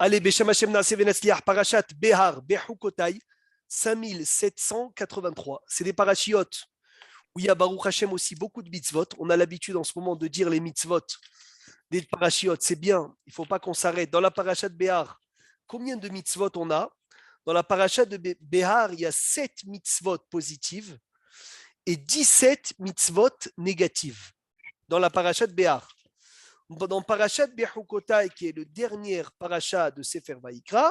Allez, Beshem Hashem Naaseh Venetzliach, Parashat Behar, Behukotai, 5783. C'est des parachiotes où il y a Baruch Hashem aussi beaucoup de mitzvot. On a l'habitude en ce moment de dire les mitzvot des parachiotes. C'est bien, il ne faut pas qu'on s'arrête. Dans la parashat Behar, combien de mitzvot on a? Dans la parashat de Behar, il y a 7 mitzvot positives et 17 mitzvot négatives. Dans la parashat Behar. Dans Parashat Bechukotai, qui est le dernier parashat de Sefer Vaïkra,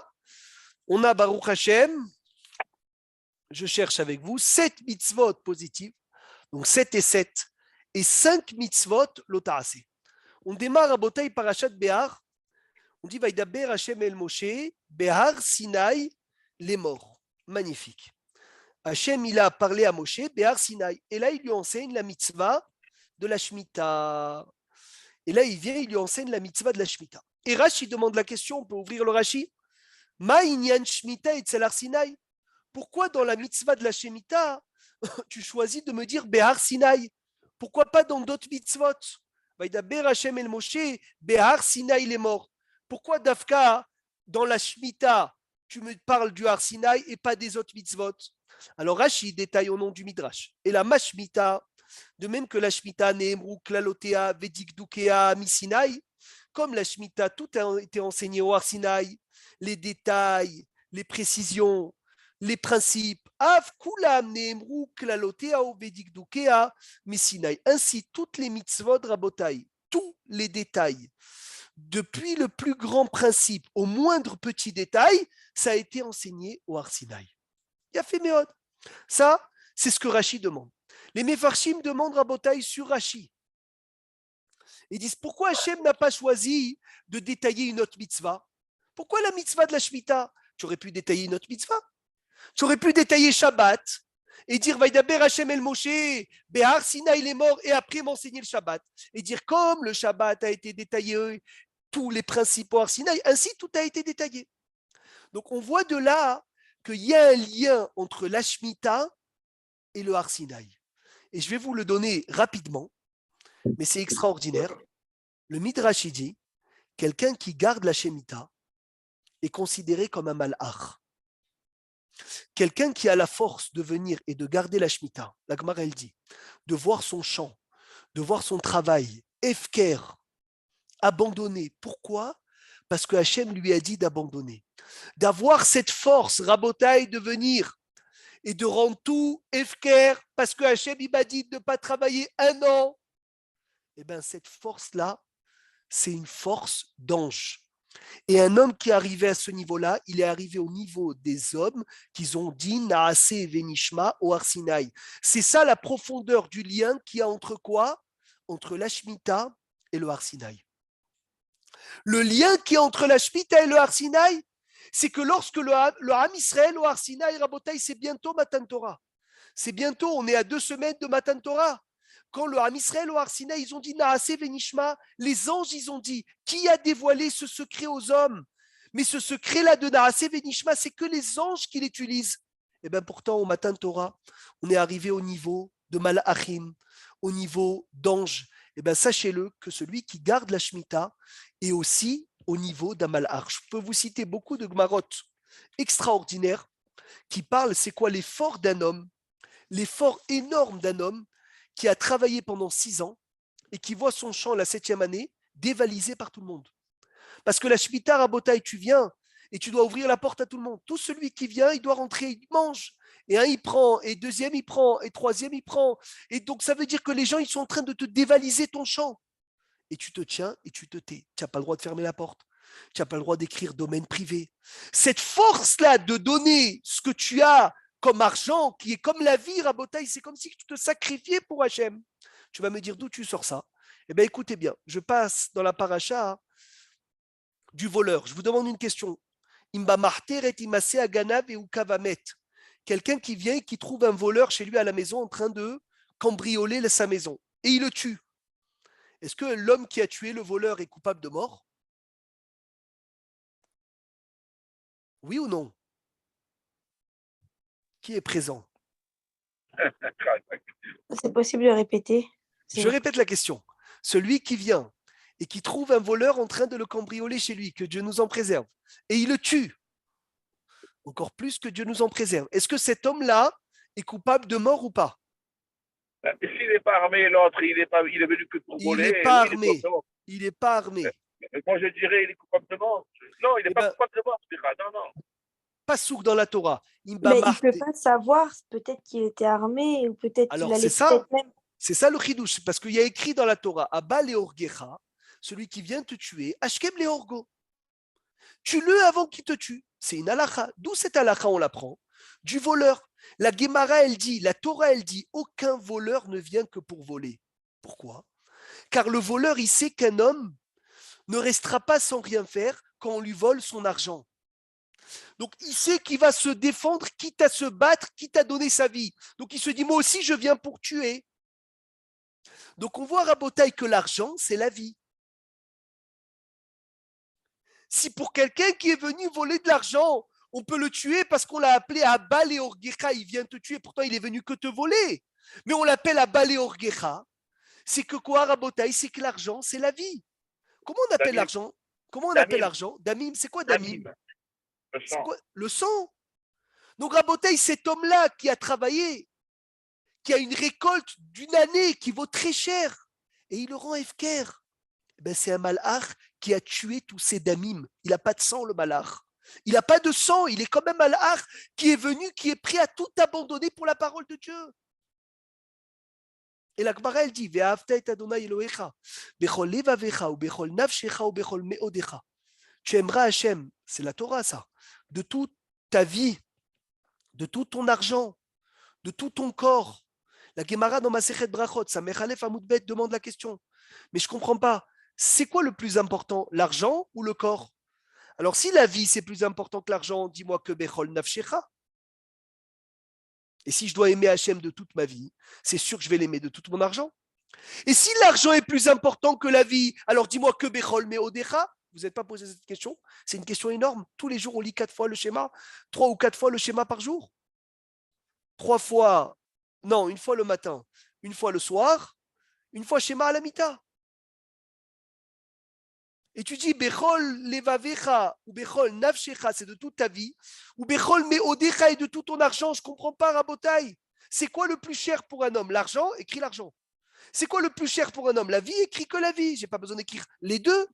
on a Baruch Hashem, je cherche avec vous, 7 mitzvot positives, donc 7 et 5 mitzvot lotaase. On démarre à Botaï Parashat Behar, on dit Vaïdaber Hashem el Moshe, Behar Sinaï, les morts. Magnifique. Hashem, il a parlé à Moshe, Behar Sinaï, et là il lui enseigne la mitzvah de la Shemitah. Et là, il vient, il lui enseigne la mitzvah de la Shemitah. Et Rashi demande la question, on peut ouvrir le Rashi. Ma inyan Shemitah et Tzel Har Sinaï. Pourquoi dans la mitzvah de la Shemitah, tu choisis de me dire Behar Sinaï? Pourquoi pas dans d'autres mitzvot? Vaïdaber Hashem el Moshe, Behar Sinaï les morts. Pourquoi Dafka, dans la Shemitah, tu me parles du Har Sinaï et pas des autres mitzvot? Alors Rashi détaille au nom du Midrash. Et la Mashmita, de même que la Shemitah, Nehemru, Klalotea, Vedikdukea, Misinaï, comme la Shemitah, tout a été enseigné au Har Sinaï, les détails, les précisions, les principes, Av Kulam, Nehemru, Klalotea, Vedikdukea, Misinaï. Ainsi, toutes les mitzvot Rabotai, tous les détails, depuis le plus grand principe au moindre petit détail, ça a été enseigné au Har Sinaï. Il a fait Méod. Ça, c'est ce que Rashi demande. Les Mefarshim demandent Rabotai sur Rashi. Ils disent pourquoi Hachem n'a pas choisi de détailler une autre mitzvah? Pourquoi la mitzvah de la Shemitah? Tu aurais pu détailler une autre mitzvah. Tu aurais pu détailler Shabbat et dire Vaïdaber Hachem el Moshe, Behar Sinaï les morts, et après m'enseigner le Shabbat. Et dire comme le Shabbat a été détaillé, tous les principes au Har Sinaï, ainsi tout a été détaillé. Donc on voit de là qu'il y a un lien entre la Shemitah et le Har Sinaï. Et je vais vous le donner rapidement, mais c'est extraordinaire. Le Midrash dit, quelqu'un qui garde la Shemitah est considéré comme un malach. Quelqu'un qui a la force de venir et de garder la Shemitah, la Gemara elle dit, de voir son champ, de voir son travail, efker, abandonné. Pourquoi? Parce que Hachem lui a dit d'abandonner. D'avoir cette force, Rabotai, de venir et de rendre tout efker, parce que Hachem il m'a dit de ne pas travailler 1 an. Eh bien, cette force-là, c'est une force d'ange. Et un homme qui est arrivé à ce niveau-là, il est arrivé au niveau des hommes qui ont dit Naaseh Venishma au Har Sinaï. C'est ça la profondeur du lien qu'il y a entre quoi? Entre la Shemitah et le Har Sinaï. Le lien qui est entre la Shemitah et le Har Sinaï, c'est que lorsque le Ham Israël au Har Sinaï, Rabotai, c'est bientôt Matan Torah. C'est bientôt, on est à 2 semaines de Matan Torah. Quand le Ham Israël au Har Sinaï, ils ont dit Naaseh Venishma, les anges, ils ont dit, qui a dévoilé ce secret aux hommes? Mais ce secret-là de Naaseh Venishma, c'est que les anges qui l'utilisent. Et bien pourtant, au Matan Torah, on est arrivé au niveau de Malachim, au niveau d'anges. Et bien sachez-le que celui qui garde la Shemitah est aussi au niveau d'un malach. Je peux vous citer beaucoup de Gmarot extraordinaires qui parlent, c'est quoi l'effort d'un homme, l'effort énorme d'un homme qui a travaillé pendant 6 ans et qui voit son champ la 7e année dévalisé par tout le monde. Parce que la Shemitah, Rabotai, tu viens et tu dois ouvrir la porte à tout le monde. Tout celui qui vient, il doit rentrer, il mange. Et un, il prend, et deuxième, il prend, et troisième, il prend. Et donc, ça veut dire que les gens, ils sont en train de te dévaliser ton champ. Et tu te tiens et tu te tais. Tu n'as pas le droit de fermer la porte. Tu n'as pas le droit d'écrire domaine privé. Cette force-là de donner ce que tu as comme argent, qui est comme la vie, Rabotai, c'est comme si tu te sacrifiais pour Hachem. Tu vas me dire d'où tu sors ça? Eh bien, écoutez bien, je passe dans la paracha du voleur. Je vous demande une question. Quelqu'un qui vient et qui trouve un voleur chez lui à la maison en train de cambrioler sa maison. Et il le tue. Est-ce que l'homme qui a tué le voleur est coupable de mort? Oui ou non? Qui est présent? C'est possible de répéter? Je répète la question. Celui qui vient et qui trouve un voleur en train de le cambrioler chez lui, que Dieu nous en préserve, et il le tue, encore plus que Dieu nous en préserve, est-ce que cet homme-là est coupable de mort ou pas? S'il n'est pas armé, l'autre, il est venu que pour Il voler, n'est et pas lui, il est coupable armé. de mort. Il n'est pas armé. Moi, je dirais, il est coupable de mort. Non, il n'est Eh pas ben, coupable de mort. Non, non. pas souk dans la Torah. Imba Mais il peut Marte. pas savoir, peut-être qu'il était armé ou peut-être qu'il Alors, allait c'est ça. peut-être même. C'est ça le chidouche, parce qu'il y a écrit dans la Torah, Abba Leorgecha, celui qui vient te tuer, Ashkem Leorgo. Tue-le avant qu'il te tue. C'est une halakha. D'où cette halakha on l'apprend? Du voleur. La Gemara, elle dit, la Torah, elle dit, aucun voleur ne vient que pour voler. Pourquoi? Car le voleur, il sait qu'un homme ne restera pas sans rien faire quand on lui vole son argent. Donc, il sait qu'il va se défendre, quitte à se battre, quitte à donner sa vie. Donc, il se dit, moi aussi, je viens pour tuer. Donc, on voit à Rabotaï que l'argent, c'est la vie. Si pour quelqu'un qui est venu voler de l'argent, on peut le tuer parce qu'on l'a appelé Abba Leorgecha, il vient te tuer, pourtant il est venu que te voler. Mais on l'appelle Abba Leorgecha, c'est que quoi, Rabotaï? C'est que l'argent, c'est la vie. Comment on appelle l'argent? Comment on appelle l'argent? Damim, c'est quoi Damim? Le sang. Quoi? Le sang. Donc Rabotaï, cet homme-là qui a travaillé, qui a une récolte d'une année qui vaut très cher, et il le rend efker. Ben, c'est un malach qui a tué tous ses damim. Il n'a pas de sang, le malach. Il n'a pas de sang, il est comme un malach qui est venu, qui est prêt à tout abandonner pour la parole de Dieu. Et la Gemara, elle dit, Ve'ahavta et Adonai Elohecha, bechol levavecha, ou bechol nafshecha, ou bechol meodecha. Tu aimeras Hachem, c'est la Torah ça, de toute ta vie, de tout ton argent, de tout ton corps. La Gemara dans Masechet Brachot, sa Mechalef Amoudbet demande la question. Mais je ne comprends pas. C'est quoi le plus important, l'argent ou le corps? Alors, si la vie, c'est plus important que l'argent, dis-moi que Bechol Nafshecha. Et si je dois aimer Hachem de toute ma vie, c'est sûr que je vais l'aimer de tout mon argent. Et si l'argent est plus important que la vie, alors dis-moi que Bechol Meodecha. Vous n'êtes pas posé cette question? C'est une question énorme. Tous les jours, on lit 4 fois le schéma, 3 ou 4 fois le schéma par jour. 3 fois, non, une fois le matin, une fois le soir, une fois schéma à la mita. Et tu dis, Bechol levavecha ou Bechol nafshecha, c'est de toute ta vie, ou Bechol meodecha est de tout ton argent. Je ne comprends pas, Rabotaï. C'est quoi le plus cher pour un homme? L'argent, écris l'argent. C'est quoi le plus cher pour un homme? La vie, écris que la vie. Je n'ai pas besoin d'écrire les deux.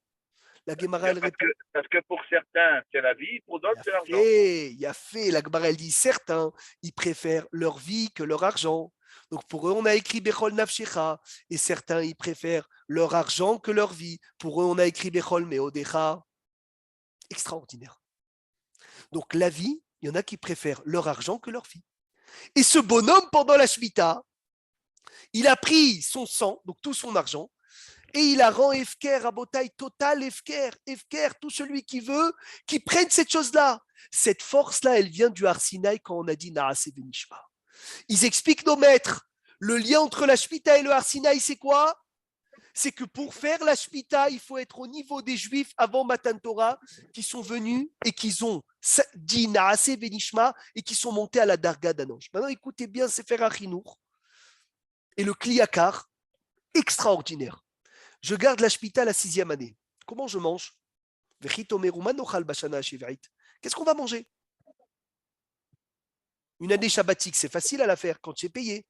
La Gemara, elle répond. Parce que pour certains, c'est la vie, pour d'autres, c'est l'argent. Il y a fait. La Gemara, elle dit, certains, ils préfèrent leur vie que leur argent. Donc pour eux, on a écrit Bechol Nafshecha, et certains, ils préfèrent leur argent que leur vie. Pour eux, on a écrit Bechol Meodecha. Extraordinaire. Donc la vie, il y en a qui préfèrent leur argent que leur vie. Et ce bonhomme, pendant la Shemitah, il a pris son sang, donc tout son argent, et il a rend Efker, Rabotaï, total Efker, tout celui qui veut, qui prenne cette chose-là. Cette force-là, elle vient du Har Sinaï quand on a dit Naaseh Benishma. Ils expliquent nos maîtres. Le lien entre la Shemitah et le Har Sinaï, c'est quoi? C'est que pour faire la Shemitah, il faut être au niveau des Juifs avant Matan Torah, qui sont venus et qui ont dit Naaseh Benishma et qui sont montés à la Darga d'Anosh. Maintenant, écoutez bien Sefer HaChinour et le Kliyakar, extraordinaire. Je garde la Shemitah la 6e année. Comment je mange? Qu'est-ce qu'on va manger? Une année shabbatique, c'est facile à la faire quand tu es payé.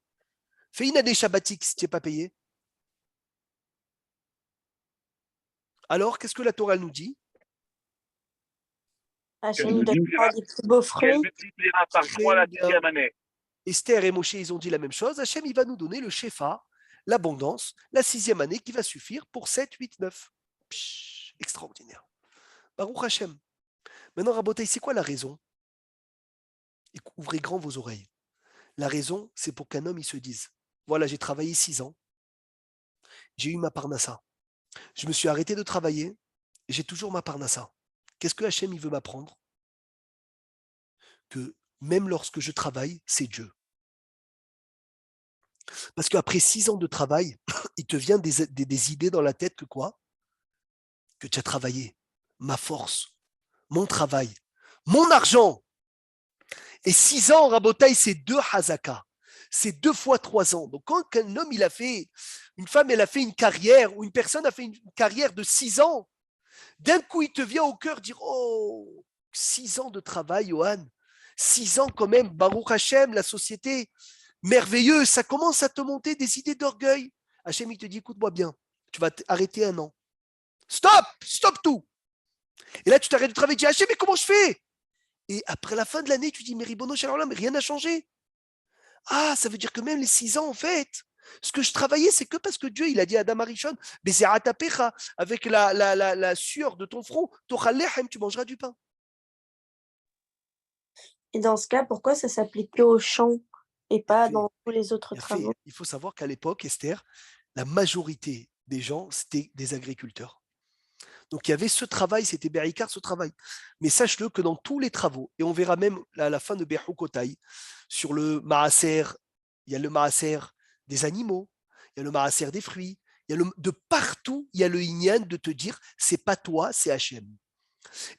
Fais une année shabbatique si tu n'es pas payé. Alors, qu'est-ce que la Torah nous dit? Hachem donnera des plus beaux fruits. Elle multipliera par 3 la 6e année. Esther et Moshe, ils ont dit la même chose. Hachem, il va nous donner le shefa, l'abondance, la 6e année qui va suffire pour 7, 8, 9. Psh, extraordinaire. Baruch Hachem. Maintenant, Rabotai, c'est quoi la raison? Ouvrez grand vos oreilles. La raison, c'est pour qu'un homme, il se dise, voilà, j'ai travaillé 6 ans, j'ai eu ma parnassa. Je me suis arrêté de travailler, et j'ai toujours ma parnassa. Qu'est-ce que Hachem, il veut m'apprendre? Que même lorsque je travaille, c'est Dieu. Parce qu'après 6 ans de travail, il te vient des idées dans la tête que quoi? Que tu as travaillé, ma force, mon travail, mon argent. Et 6 ans, Rabotaï, c'est 2 hazaka. c'est 2 fois 3 ans. Donc, quand un homme, une femme, elle a fait une carrière, ou une personne a fait une carrière de 6 ans, d'un coup, il te vient au cœur dire, oh, 6 ans de travail, Johan, 6 ans quand même, Baruch Hashem, la société, merveilleuse, ça commence à te monter des idées d'orgueil. Hachem, il te dit, écoute-moi bien, tu vas arrêter 1 an. Stop tout. Et là, tu t'arrêtes de travailler, tu dis, Hachem, mais comment je fais? Et après la fin de l'année, tu dis, mais Ribono Shalom, mais rien n'a changé. Ah, ça veut dire que même les 6 ans, en fait, ce que je travaillais, c'est que parce que Dieu, il a dit à Adam Arishon, avec la sueur de ton front, tu mangeras du pain. Et dans ce cas, pourquoi ça s'applique que au champ et pas dans tous les autres travaux? Il faut savoir qu'à l'époque, Esther, la majorité des gens, c'était des agriculteurs. Donc il y avait ce travail, c'était Berikar, ce travail. Mais sache-le que dans tous les travaux, et on verra même à la fin de Bechukotai, sur le maaser, il y a le maaser des animaux, il y a le maaser des fruits, de partout, il y a le inyan de te dire, c'est pas toi, c'est Hachem.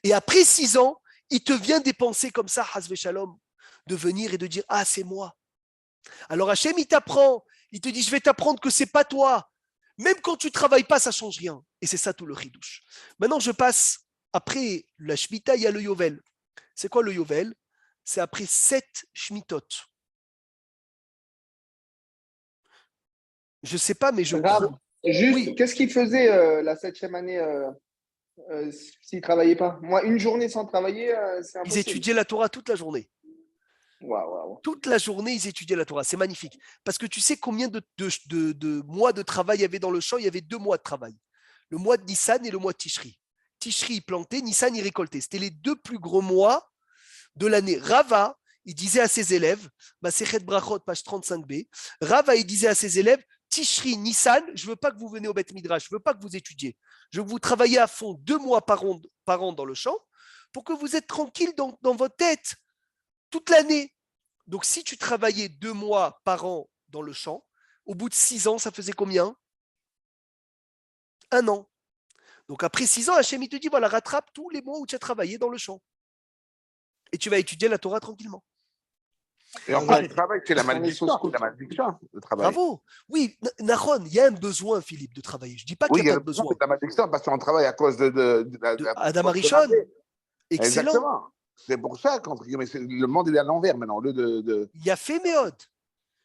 Et après 6 ans, il te vient des pensées comme ça, Hasve Shalom, de venir et de dire, ah, c'est moi. Alors Hachem, il t'apprend, il te dit, je vais t'apprendre que c'est pas toi. Même quand tu ne travailles pas, ça ne change rien. Et c'est ça tout le chidouche. Maintenant, je passe, après la Shemitah, il y a le Yovel. C'est quoi le Yovel? C'est après 7 Shmitot. Je ne sais pas, mais je crois. Juste, Oui. qu'est-ce qu'il faisait la 7e année s'il ne travaillait pas? Moi, une journée sans travailler, c'est impossible. Ils étudiaient la Torah toute la journée. Wow. Toute la journée, ils étudiaient la Torah. C'est magnifique. Parce que tu sais combien de mois de travail il y avait dans le champ? Il y avait 2 mois de travail. Le mois de Nissan et le mois de Tishri. Tishri, il plantait, Nissan, il récoltait. C'était les 2 plus gros mois de l'année. Rava, il disait à ses élèves, Masechet Brachot, page 35b, Rava, il disait à ses élèves, Tishri, Nissan, je ne veux pas que vous venez au Beth Midrash, je ne veux pas que vous étudiez. Je veux que vous travaillez à fond 2 mois par an dans le champ pour que vous êtes tranquille dans votre tête toute l'année. Donc, si tu travaillais 2 mois par an dans le champ, au bout de 6 ans, ça faisait combien? 1 an. Donc, après 6 ans, Hachem, il te dit, voilà, rattrape tous les mois où tu as travaillé dans le champ. Et tu vas étudier la Torah tranquillement. Et enfin, le travail, c'est la malédiction. Le travail. Bravo. Oui, Nahon, il y a un besoin, Philippe, de travailler. Je ne dis pas qu'il n'y a pas de besoin. Oui, la malédiction, parce qu'on travaille à cause de Adam Arishon. Excellent. Exactement. C'est pour ça que le monde est à l'envers maintenant. Il y a fait Méod.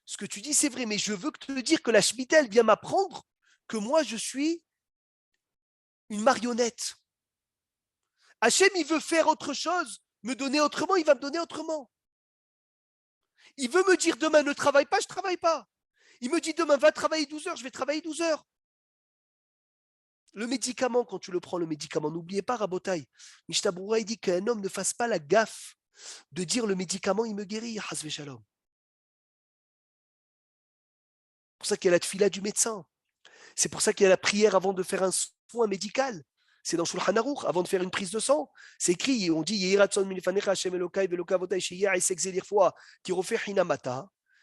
Ce que tu dis, c'est vrai, mais je veux te dire que la Shemitah, elle vient m'apprendre que moi, je suis une marionnette. Hachem, il veut faire autre chose, me donner autrement, il va me donner autrement. Il veut me dire demain, ne travaille pas, je ne travaille pas. Il me dit demain, va travailler 12 heures, je vais travailler 12 heures. Le médicament, quand tu le prends, le médicament, n'oubliez pas, Rabotai, Mishtaboura, il dit qu'un homme ne fasse pas la gaffe de dire le médicament, il me guérit, Hasve Shalom. C'est pour ça qu'il y a la tfila du médecin. C'est pour ça qu'il y a la prière avant de faire un soin médical. C'est dans Shulchan Aruch, avant de faire une prise de sang. C'est écrit, on dit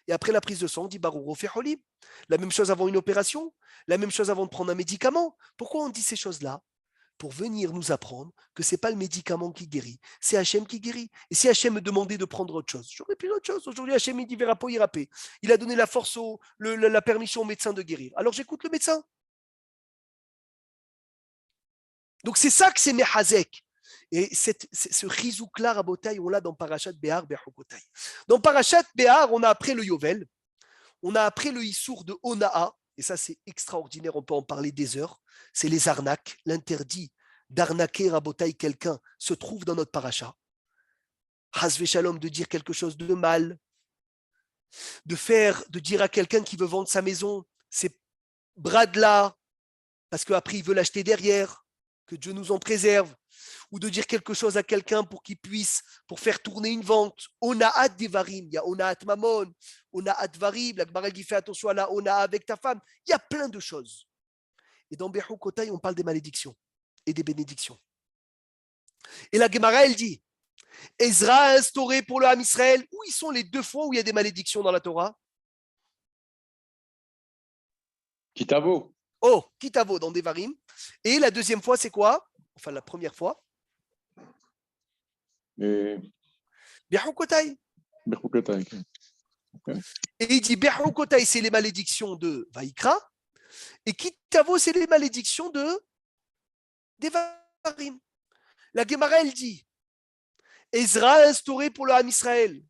et après la prise de sang, on dit la même chose avant une opération, la même chose avant de prendre un médicament. Pourquoi on dit ces choses-là? Pour venir nous apprendre que ce n'est pas le médicament qui guérit, c'est Hachem qui guérit. Et si Hachem me demandait de prendre autre chose, j'aurais pris autre chose. Aujourd'hui, Hachem, il dit Verapo Irapé. Il a donné la force, la permission au médecin de guérir. Alors j'écoute le médecin. Donc c'est ça que c'est Mehazek. Et ce rizouk-là, Rabotai, on l'a dans Parashat Behar, Bechukotai. Dans Parashat Behar, on a après le Yovel, on a après le Issour de Onaa, et ça c'est extraordinaire, on peut en parler des heures, c'est les arnaques, l'interdit d'arnaquer, Rabotai, quelqu'un se trouve dans notre Parashat. Hasve Shalom, de dire quelque chose de mal, de dire à quelqu'un qui veut vendre sa maison, c'est brade-là, parce qu'après il veut l'acheter derrière, que Dieu nous en préserve, ou de dire quelque chose à quelqu'un pour qu'il puisse, pour faire tourner une vente. Onaat devarim, il y a onaat mamon, onaat varim, la Gemara dit fais attention à la onaa avec ta femme. Il y a plein de choses. Et dans Bechukotai, on parle des malédictions et des bénédictions. Et la Gemara, elle dit, Ezra a instauré pour le Ham Israël, où ils sont les 2 fois où il y a des malédictions dans la Torah? Kitavo. Oh, Kitavo dans Devarim. Et la deuxième fois, c'est quoi? Enfin, la première fois. Bechukotai. Et il dit Be'hukotai, c'est les malédictions de Vaïkra. Et Kitavo, c'est les malédictions de Devarim. La Gemara, elle dit Ezra a instauré pour le Ham Israël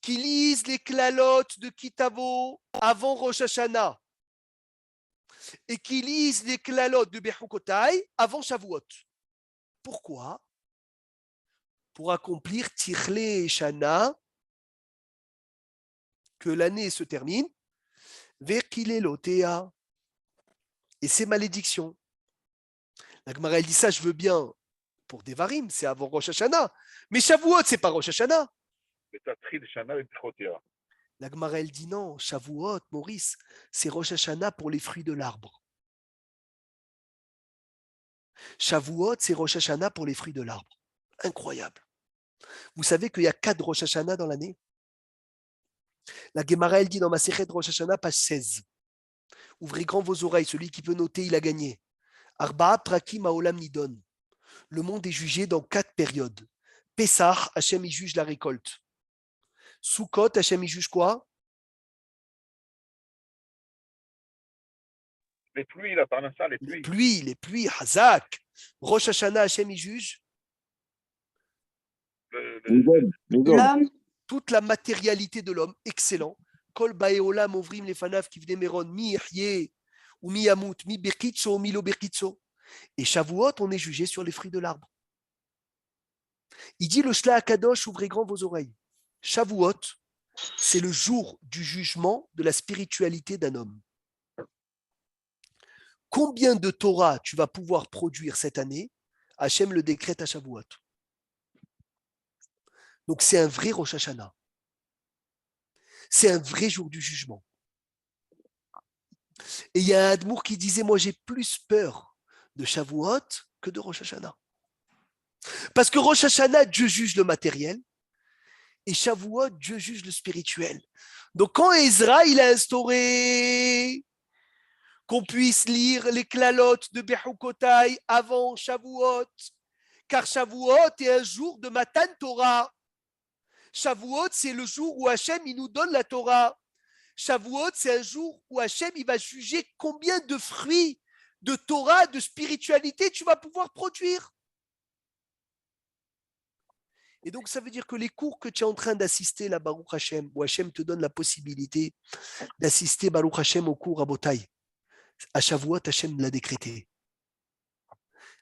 qu'ils lisent les klalotes de Kitavo avant Rosh Hashanah et qu'ils lisent les klalotes de Be'hukotai avant Shavuot. Pourquoi? Pour accomplir Tichle Shana, que l'année se termine, Vekilelotea, et ses malédictions. La Gemara, elle dit ça, je veux bien pour Devarim, c'est avant Rosh Hashanah. Mais Shavuot, c'est pas Rosh Hashanah. La Gemara, elle dit non, Shavuot, Maurice, c'est Rosh Hashanah pour les fruits de l'arbre. Shavuot, c'est Rosh Hashanah pour les fruits de l'arbre. Incroyable. Vous savez qu'il y a 4 Rosh Hashanah dans l'année? La Gemara, elle dit dans ma Masechet Rosh Hashanah, page 16. Ouvrez grand vos oreilles, celui qui peut noter, il a gagné. Arba'a prakim haolam nidon. Le monde est jugé dans 4 périodes. Pessah, Hachem y juge la récolte. Sukkot, Hachem y juge quoi? Les pluies, la parnassa, les pluies. Les pluies, Hazak. Rosh Hashanah, Hachem y juge L'homme, toute la matérialité de l'homme. Excellent. Kol baeolam ovrim lefanav kivdemeron mi yehye ou mi yamut mi berkitso mi lo berkitso. Et Shavuot, on est jugé sur les fruits de l'arbre. Il dit le Shla Akadosh, ouvrez grand vos oreilles. Shavuot, c'est le jour du jugement de la spiritualité d'un homme. Combien de Torah tu vas pouvoir produire cette année? Hachem le décrète à Shavuot. Donc c'est un vrai Rosh Hashanah. C'est un vrai jour du jugement. Et il y a un Admour qui disait, moi j'ai plus peur de Shavuot que de Rosh Hashanah. Parce que Rosh Hashanah, Dieu juge le matériel, et Shavuot, Dieu juge le spirituel. Donc quand Ezra, il a instauré qu'on puisse lire les klalotes de Be'hukotai avant Shavuot, car Shavuot est un jour de Matan Torah. Shavuot, c'est le jour où Hachem il nous donne la Torah. Shavuot, c'est un jour où Hachem il va juger combien de fruits de Torah, de spiritualité tu vas pouvoir produire. Et donc, ça veut dire que les cours que tu es en train d'assister, là, Baruch Hashem, où Hachem te donne la possibilité d'assister, Baruch Hashem, au cours à Botaï, à Shavuot, Hachem l'a décrété.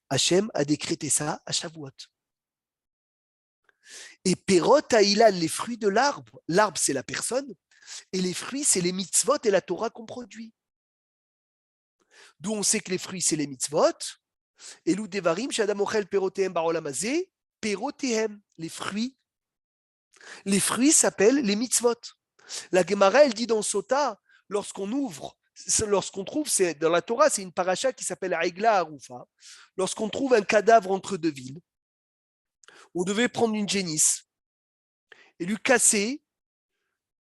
Hachem a décrété ça à Shavuot. Et Perot Haïlan, les fruits de l'arbre, l'arbre c'est la personne, et les fruits c'est les mitzvot et la Torah qu'on produit. D'où on sait que les fruits c'est les mitzvot, et l'ou devarim, shadam ochel perotehem barolamazé, perotehem, les fruits. Les fruits s'appellent les mitzvot. La Gemara, elle dit dans Sota, lorsqu'on ouvre, lorsqu'on trouve, c'est dans la Torah, c'est une paracha qui s'appelle Aigla Harufa. Lorsqu'on trouve un cadavre entre deux villes, on devait prendre une génisse et lui casser,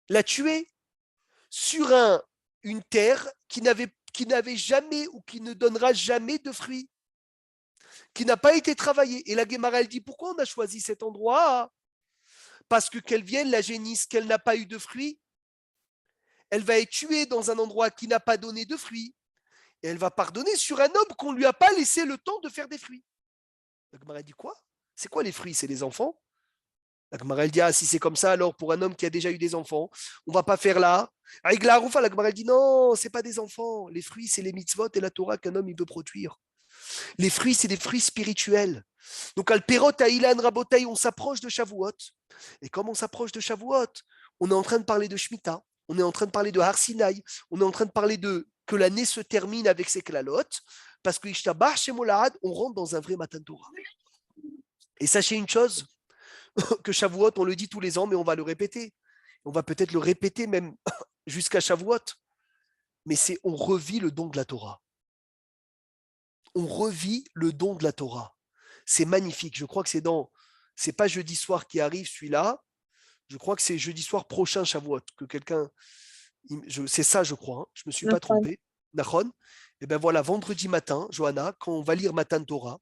la tuer sur une terre qui n'avait jamais ou qui ne donnera jamais de fruits, qui n'a pas été travaillée. Et la Gemara, elle dit, pourquoi on a choisi cet endroit? Parce que qu'elle vienne, la génisse, qu'elle n'a pas eu de fruits, elle va être tuée dans un endroit qui n'a pas donné de fruits. Et elle va pardonner sur un homme qu'on ne lui a pas laissé le temps de faire des fruits. La Gemara dit quoi? C'est quoi les fruits? C'est les enfants? La Gemara dit, ah, si c'est comme ça, alors pour un homme qui a déjà eu des enfants, on ne va pas faire là. Avec la Harufa, la Gemara dit, non, ce n'est pas des enfants. Les fruits, c'est les mitzvot et la Torah qu'un homme il peut produire. Les fruits, c'est des fruits spirituels. Donc, Al-Perot, Aïlan, Rabotaï, on s'approche de Shavuot. Et comme on s'approche de Shavuot, on est en train de parler de Shemitah, on est en train de parler de Har Sinai, on est en train de parler de que l'année se termine avec ses klalotes, parce que Ishtabah Shemolahad, on rentre dans un vrai Matan Torah. Et sachez une chose, que Shavuot, on le dit tous les ans, mais on va le répéter. On va peut-être le répéter même jusqu'à Shavuot. Mais on revit le don de la Torah. On revit le don de la Torah. C'est magnifique. Je crois que c'est pas jeudi soir qui arrive celui-là. Je crois que c'est jeudi soir prochain Shavuot que quelqu'un, c'est ça je crois. Hein. Je me suis pas trompé. Nachon. Et ben voilà, vendredi matin, Johanna, quand on va lire Matan Torah,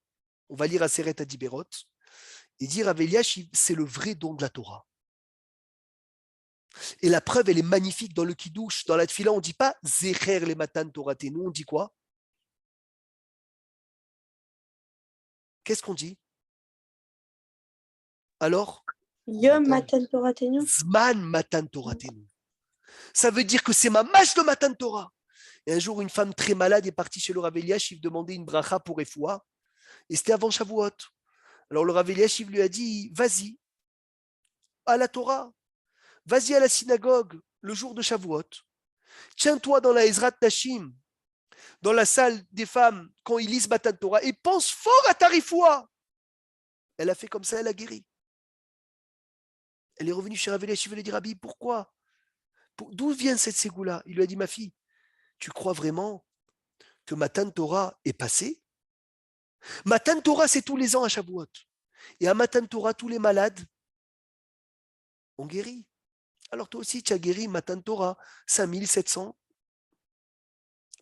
on va lire Aseret Adiberot et dire à Véliach, c'est le vrai don de la Torah. Et la preuve, elle est magnifique dans le Kiddush, dans la Tfila, on ne dit pas Zecher les Matan Toratenu, on dit quoi? Qu'est-ce qu'on dit? Alors? Yom Matan Toratenu. Zman Matan Toratenu. Ça veut dire que c'est ma mâche de Matan Torah. Et un jour, une femme très malade est partie chez le Rav Eliashiv demander une bracha pour Refoua. Et c'était avant Shavuot. Alors le Rav Eliashiv lui a dit, vas-y, à la Torah, vas-y à la synagogue le jour de Shavuot. Tiens-toi dans la Ezrat Nashim, dans la salle des femmes, quand ils lisent Matan Torah, et pense fort à ta Refoua. Elle a fait comme ça, elle a guéri. Elle est revenue chez Rav Eliashiv, elle lui a dit, Rabbi, pourquoi? D'où vient cette ségoula? Il lui a dit, ma fille, tu crois vraiment que Matan Torah est passé? Matan Torah, c'est tous les ans à Shavuot. Et à Matan Torah, tous les malades ont guéri. Alors toi aussi, tu as guéri Matan Torah, 5700.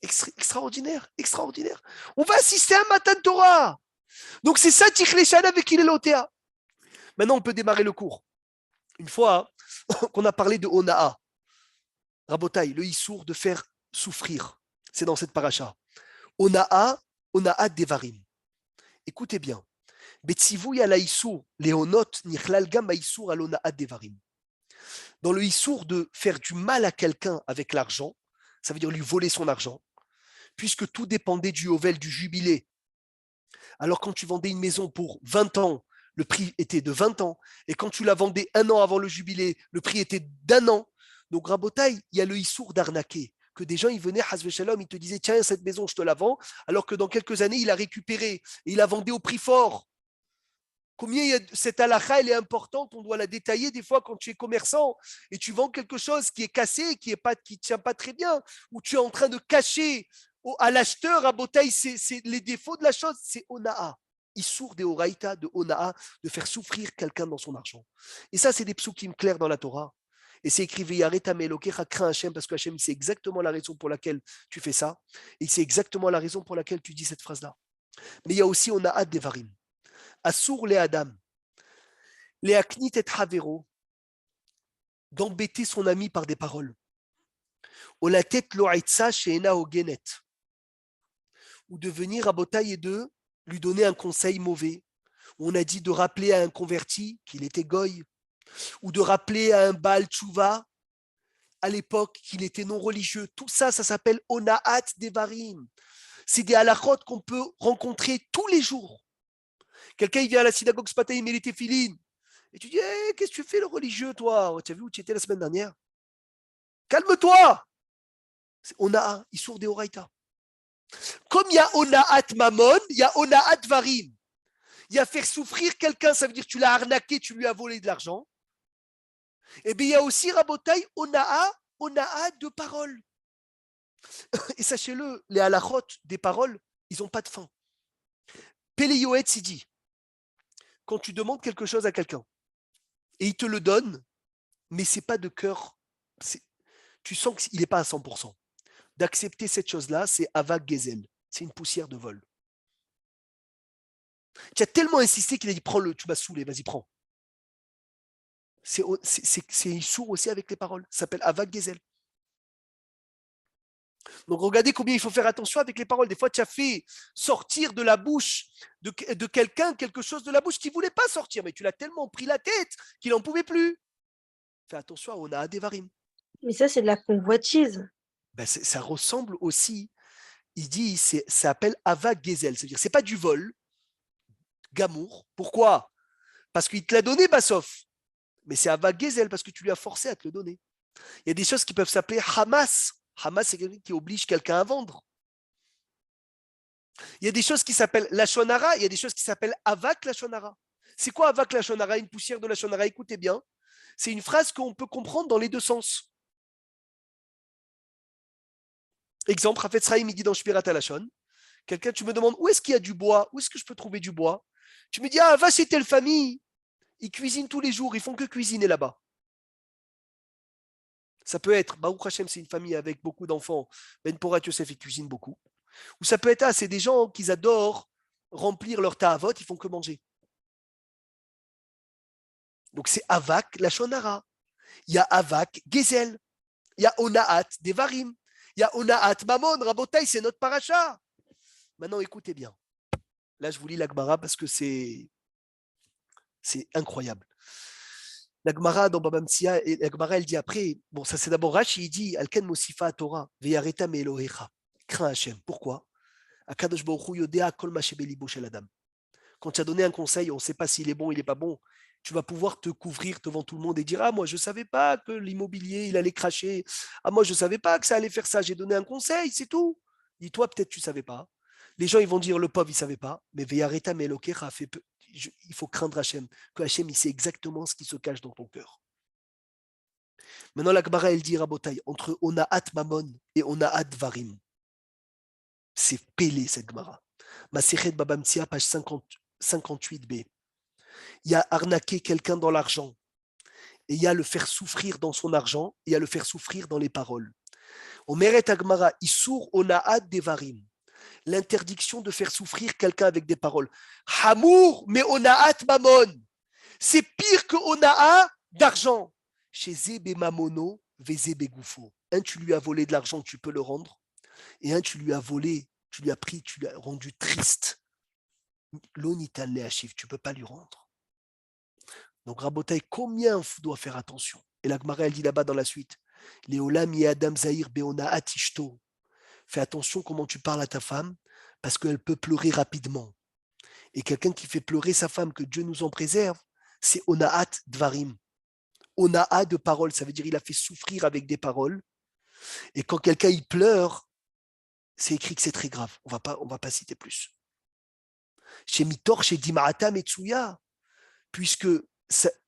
Extraordinaire, extraordinaire. On va assister à Matan Torah. Donc c'est ça, Tichle Shana avec Ilelotea. Maintenant, on peut démarrer le cours. Une fois qu'on a parlé de Onaa, Rabotai, le Issour de faire souffrir, c'est dans cette paracha. Onaa Devarim. Écoutez bien. Betzivouy ala Issour, Léonot, Nichlal Gam Issour al Onaa Devarim. Dans le Issour de faire du mal à quelqu'un avec l'argent, ça veut dire lui voler son argent, puisque tout dépendait du Yovel, du jubilé. Alors quand tu vendais une maison pour 20 ans, le prix était de 20 ans, et quand tu la vendais un an avant le jubilé, le prix était d'un an. Donc Rabotai, il y a le Issour d'arnaquer, que des gens, ils venaient, Hasve Shalom, ils te disaient, tiens, cette maison, je te la vends, alors que dans quelques années, il a récupéré, et il la vendait au prix fort. Combien il y a, cette halakha, elle est importante, on doit la détailler des fois quand tu es commerçant et tu vends quelque chose qui est cassé, qui ne tient pas très bien, ou tu es en train de cacher à l'acheteur, à Botaï, c'est les défauts de la chose, c'est Onaa. Issour de Oraïta, de Onaa, de faire souffrir quelqu'un dans son argent. Et ça, c'est des psukim clairs dans la Torah. Et c'est écrit Veyareta Melokecha, crains Hachem, parce que Hachem, c'est exactement la raison pour laquelle tu fais ça. Et c'est exactement la raison pour laquelle tu dis cette phrase-là. Mais il y a aussi Onaa Devarim. Assour les Adam, les Aknit et Havero, d'embêter son ami par des paroles. Ou la tête loaitsa chez Ena Ogenet, ou de venir à Botaï et de lui donner un conseil mauvais. On a dit de rappeler à un converti qu'il était goy, ou de rappeler à un Baal Tchouva à l'époque qu'il était non religieux. Tout ça, ça s'appelle Onaat Devarim. C'est des halachot qu'on peut rencontrer tous les jours. Quelqu'un il vient à la synagogue ce matin, il met les téphilines. Et tu dis, hey, qu'est-ce que tu fais le religieux, toi? Tu as vu où tu étais la semaine dernière? Calme-toi! C'est Onaa, Issour de Oraïta. Comme il y a Onaat Mamon, il y a Onaat Varim. Il y a faire souffrir quelqu'un, ça veut dire que tu l'as arnaqué, tu lui as volé de l'argent. Et bien il y a aussi Rabotai, Onaa de paroles. Et sachez-le, les halachot des paroles, ils n'ont pas de fin. Péléyoetz, il dit, quand tu demandes quelque chose à quelqu'un, et il te le donne, mais ce n'est pas de cœur, tu sens qu'il n'est pas à 100%. D'accepter cette chose-là, c'est Avag Gezel, c'est une poussière de vol. Tu as tellement insisté qu'il a dit, prends-le, tu m'as saoulé, vas-y, prends. C'est sourd aussi avec les paroles, ça s'appelle Avag Gezel. Donc regardez combien il faut faire attention avec les paroles. Des fois, tu as fait sortir de la bouche de quelqu'un quelque chose de la bouche qui ne voulait pas sortir, mais tu l'as tellement pris la tête qu'il n'en pouvait plus. Fais attention, on a des varim. Mais ça, c'est de la convoitise. Ben, ça ressemble aussi, il dit, ça s'appelle Ava Gezel, c'est-à-dire c'est pas du vol, Gamour. Pourquoi? Parce qu'il te l'a donné, Bassof. Mais c'est Ava Gezel parce que tu lui as forcé à te le donner. Il y a des choses qui peuvent s'appeler Hamas. Hamas, c'est quelqu'un qui oblige quelqu'un à vendre. Il y a des choses qui s'appellent Lachonara, il y a des choses qui s'appellent Avak Lachonara. C'est quoi Avak Lachonara? Une poussière de Lachonara, écoutez bien. C'est une phrase qu'on peut comprendre dans les deux sens. Exemple, Rafet Sraïm, il dit dans Shpirat Alashon, quelqu'un, tu me demandes où est-ce qu'il y a du bois? Où est-ce que je peux trouver du bois? Tu me dis, ah, va chez telle famille, ils cuisinent tous les jours, ils font que cuisiner là-bas. Ça peut être, Baruch Hashem, c'est une famille avec beaucoup d'enfants, Ben Porat Yosef, ils cuisinent beaucoup. Ou ça peut être, c'est des gens qui adorent remplir leur ta'avot, ils font que manger. Donc c'est Avak, la Shonara. il y a Avak, Gezel, il y a Onaat, Devarim, il y a Onaat, Mamon, Rabotai, c'est notre paracha. Maintenant, écoutez bien. Là, je vous lis la Gemara parce que c'est incroyable. La Gemara dans Baba Metzia, et la Gemara, elle dit après, bon, ça c'est d'abord Rashi, il dit, Alken Mosifa Torah, Veyareta me Elohecha. Crains Hachem. Pourquoi? Akadosh Baruch Hu Yodea Kol Ma Shebelibo Shel Adam. Quand tu as donné un conseil, on ne sait pas s'il est bon, il n'est pas bon. Tu vas pouvoir te couvrir devant tout le monde et dire ah, moi, je ne savais pas que l'immobilier, il allait cracher. Ah, moi, je ne savais pas que ça allait faire ça. J'ai donné un conseil, c'est tout. Dis-toi, peut-être tu ne savais pas. Les gens, ils vont dire le pauvre, il ne savait pas. Mais Veyareta Melokecha fait peu. Il faut craindre Hachem. Que Hachem, il sait exactement ce qui se cache dans ton cœur. Maintenant, la Gemara, elle dit Rabotai, entre Onaat Mamon et Onaat Varim. C'est pélé cette Gemara. Masechet Baba Metzia, page 58b. Il y a arnaquer quelqu'un dans l'argent, et il y a le faire souffrir dans son argent, et il y a le faire souffrir dans les paroles. Omeret Agmara, Isur Onaat Devarim. L'interdiction de faire souffrir quelqu'un avec des paroles. Hamour, mais Onaat Mamon. C'est pire que Onaa d'argent. Chez Zebe Mamono, Vezebe Goufo. Un, tu lui as volé de l'argent, tu peux le rendre. Et un, tu lui as volé, tu lui as pris, tu l'as rendu triste. L'onitan le hachif, tu ne peux pas lui rendre. Donc, Rabotai, combien doit faire attention? Et la Gemara, elle dit là-bas dans la suite, Léolam Adam Zahir Beona Atishto. Fais attention comment tu parles à ta femme, parce qu'elle peut pleurer rapidement. Et quelqu'un qui fait pleurer sa femme, que Dieu nous en préserve, c'est Onaat Dvarim. Onaa de paroles, ça veut dire il a fait souffrir avec des paroles. Et quand quelqu'un y pleure, c'est écrit que c'est très grave. On va pas citer plus. Chez Mitor, chez Dimaata Metsuya, puisque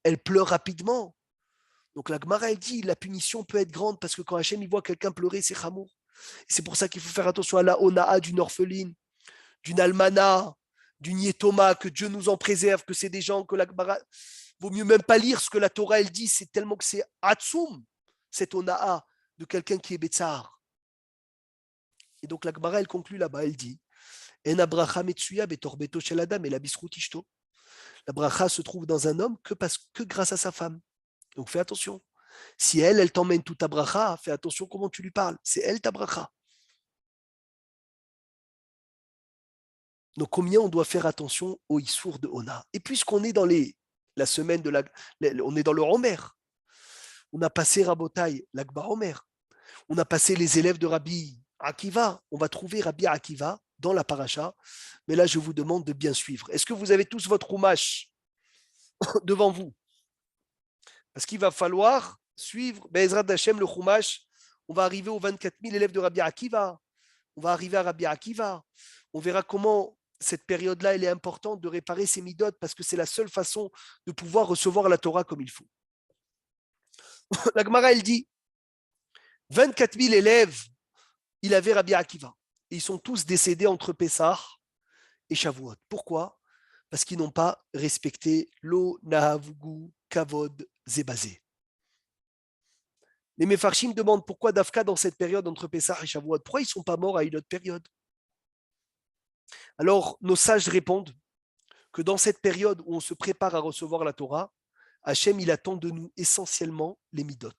elle pleure rapidement. Donc la Gemara, elle dit, la punition peut être grande parce que quand Hachem il voit quelqu'un pleurer, c'est chamour. C'est pour ça qu'il faut faire attention à la onaa d'une orpheline, d'une almana, d'une yétoma, que Dieu nous en préserve, que c'est des gens que la Gemara, vaut mieux même pas lire ce que la Torah elle dit, c'est tellement que c'est atsum, cette onaa de quelqu'un qui est betsar. Et donc la Gemara, elle conclut là-bas, elle dit, en abracha metsuya betorbeto shel adam et la bisrut ishto. La bracha se trouve dans un homme que grâce à sa femme. Donc fais attention. Si elle t'emmène toute ta bracha, fais attention comment tu lui parles. C'est elle ta bracha. Donc combien on doit faire attention au Issour de Ona. Et puisqu'on est dans la semaine on est dans le Homer. On a passé Rabotai, l'Akba Homer. On a passé les élèves de Rabbi Akiva. On va trouver Rabbi Akiva dans la paracha. Mais là, je vous demande de bien suivre. Est-ce que vous avez tous votre Rumash devant vous? Parce qu'il va falloir suivre Be'ezrat Hashem, le Chumash. On va arriver aux 24 000 élèves de Rabbi Akiva. On va arriver à Rabbi Akiva. On verra comment cette période-là, elle est importante de réparer ses midot parce que c'est la seule façon de pouvoir recevoir la Torah comme il faut. La Gemara, elle dit 24 000 élèves, il avait Rabbi Akiva. Et ils sont tous décédés entre Pessah et Shavuot. Pourquoi? Parce qu'ils n'ont pas respecté lo nahavgu kavod zebazé. Les Mefarshim demandent pourquoi Dafka dans cette période entre Pessah et Shavuot, pourquoi ils ne sont pas morts à une autre période? Alors, nos sages répondent que dans cette période où on se prépare à recevoir la Torah, Hachem, il attend de nous essentiellement les midot.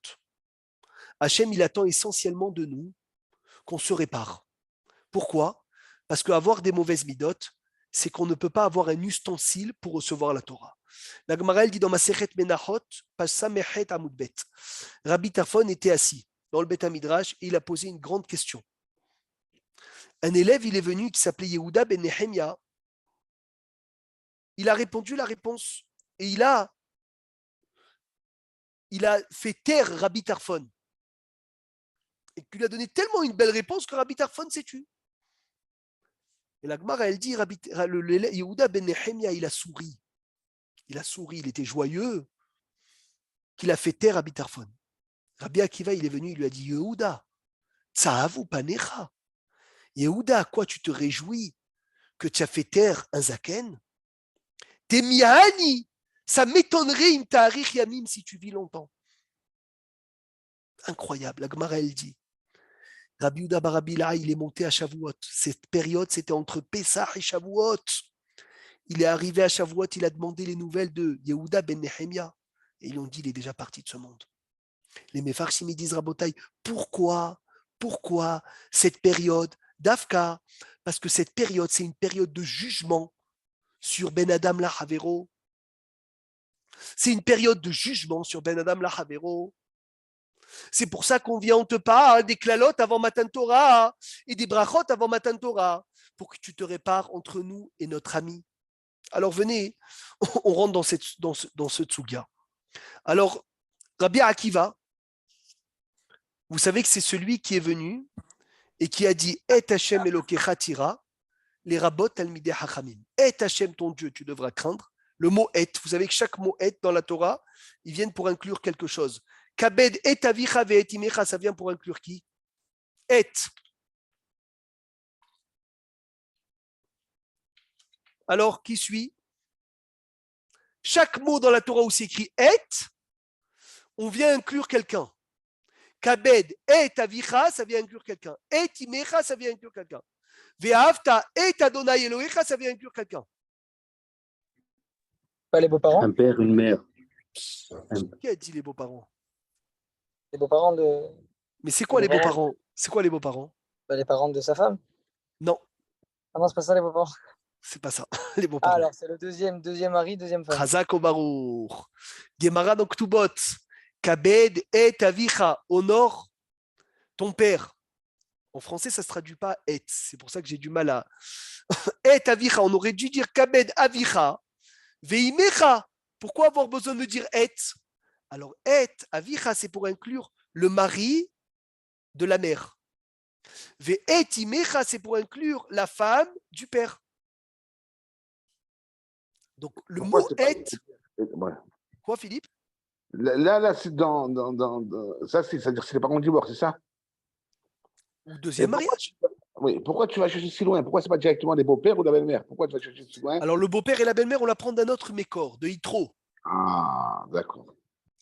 Hachem, il attend essentiellement de nous qu'on se répare. Pourquoi? Parce qu'avoir des mauvaises midot, c'est qu'on ne peut pas avoir un ustensile pour recevoir la Torah. La Gemara, elle dit dans Masechet Menachot, page Samechet Amoudbet, Rabbi Tarfon était assis dans le Beth Midrash et il a posé une grande question. Un élève, il est venu qui s'appelait Yehuda ben Nehemia. Il a répondu la réponse et il a fait taire Rabbi Tarfon. Et qu'il lui a donné tellement une belle réponse que Rabbi Tarfon s'est tué. Et la Gemara, elle dit, Yehuda ben Nehemia, il a souri. Il a souri, il était joyeux qu'il a fait taire Rabbi Tarfon. Rabbi Akiva, il est venu, il lui a dit, Yehuda, Tsahavu panecha. Yehuda, à quoi tu te réjouis que tu as fait taire un zaken? T'es miani, ça m'étonnerait une ta'arich yamim si tu vis longtemps. Incroyable, la Gemara, elle dit. Rabbi Yehuda bar Rabbi Ilaha, il est monté à Shavuot. Cette période, c'était entre Pessah et Shavuot. Il est arrivé à Shavuot, il a demandé les nouvelles de Yehuda ben Nehemia. Et ils ont dit, il est déjà parti de ce monde. Les Mefarshim ils disent Rabotai, pourquoi cette période d'Afka? Parce que cette période, c'est une période de jugement sur Ben Adam Lahavero. C'est une période de jugement sur Ben Adam Lahavero. C'est pour ça qu'on vient, on te parle des klalotes avant Matan Torah et des brachot avant Matan Torah, pour que tu te répares entre nous et notre ami. Alors venez, on rentre dans ce tsugia. Alors, Rabbi Akiva, vous savez que c'est celui qui est venu et qui a dit Et Hashem Elokecha tira, les rabot talmidei hachamim. Et Hashem ton Dieu, tu devras craindre. Le mot et, vous savez que chaque mot et dans la Torah, ils viennent pour inclure quelque chose. Kabed et avicha ve et imecha, ça vient pour inclure qui? Et. Alors, qui suit? Chaque mot dans la Torah où c'est écrit et, on vient inclure quelqu'un. Kabed et avicha, ça vient inclure quelqu'un. Et imecha, ça vient inclure quelqu'un. Ve'avta et Adonai Elohecha, ça vient inclure quelqu'un. Pas les beaux-parents? Un père, une mère. Qui a dit les beaux-parents? Les beaux-parents de. Mais c'est quoi Les les beaux-parents? C'est quoi les beaux-parents? Les parents de sa femme? Non, Ah non, c'est pas ça les beaux-parents. c'est pas ça. Les Ah, beaux-parents. alors c'est le deuxième mari, deuxième femme. Chazak o Baruch. Gemara dans Ktubot. Kabed et avicha, honore ton père. En français, ça ne se traduit pas et. C'est pour ça que j'ai du mal à. Et avicha, on aurait dû dire kabed avicha. Veimecha. Pourquoi avoir besoin de dire et? Alors, et avicha, c'est pour inclure le mari de la mère. Ve et imecha, c'est pour inclure la femme du père. Donc, le Pourquoi mot c'est pas- et. Ouais. Quoi, Philippe? Là, c'est ça, c'est-à-dire que c'est les parents du bord, c'est ça? Ou deuxième pourquoi mariage. Oui, pourquoi tu vas chercher si loin? Pourquoi c'est pas directement les beaux-pères ou la belle-mère? Pourquoi tu vas chercher si loin? Alors, le beau-père et la belle-mère, on l'apprend d'un autre mécor, de Yitro. Ah, d'accord.